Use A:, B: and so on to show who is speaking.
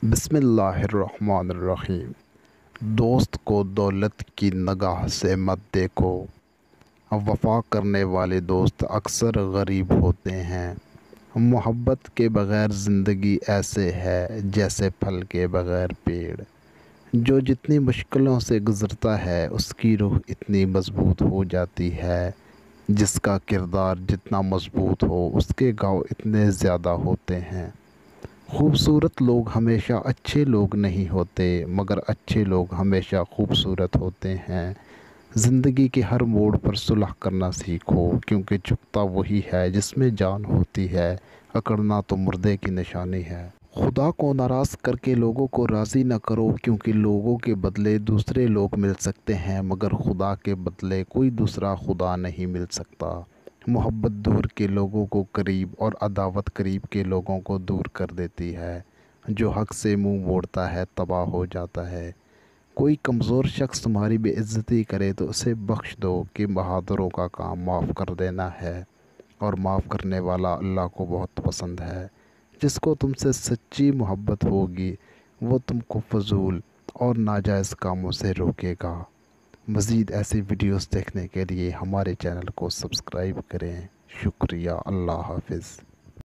A: بسم اللہ الرحمن الرحیم۔ دوست کو دولت کی نگاہ سے مت دیکھو، وفا کرنے والے دوست اکثر غریب ہوتے ہیں۔ محبت کے بغیر زندگی ایسے ہے جیسے پھل کے بغیر پیڑ۔ جو جتنی مشکلوں سے گزرتا ہے اس کی روح اتنی مضبوط ہو جاتی ہے، جس کا کردار جتنا مضبوط ہو اس کے گھاؤ اتنے زیادہ ہوتے ہیں۔ خوبصورت لوگ ہمیشہ اچھے لوگ نہیں ہوتے، مگر اچھے لوگ ہمیشہ خوبصورت ہوتے ہیں۔ زندگی کے ہر موڑ پر صلح کرنا سیکھو، کیونکہ جھکتا وہی ہے جس میں جان ہوتی ہے، اکڑنا تو مردے کی نشانی ہے۔ خدا کو ناراض کر کے لوگوں کو راضی نہ کرو، کیونکہ لوگوں کے بدلے دوسرے لوگ مل سکتے ہیں مگر خدا کے بدلے کوئی دوسرا خدا نہیں مل سکتا۔ محبت دور کے لوگوں کو قریب اور عداوت قریب کے لوگوں کو دور کر دیتی ہے۔ جو حق سے منہ موڑتا ہے تباہ ہو جاتا ہے۔ کوئی کمزور شخص تمہاری بے عزتی کرے تو اسے بخش دو، کہ بہادروں کا کام معاف کر دینا ہے، اور معاف کرنے والا اللہ کو بہت پسند ہے۔ جس کو تم سے سچی محبت ہوگی وہ تم کو فضول اور ناجائز کاموں سے روکے گا۔ مزید ایسی ویڈیوز دیکھنے کے لیے ہمارے چینل کو سبسکرائب کریں۔ شکریہ۔ اللہ حافظ۔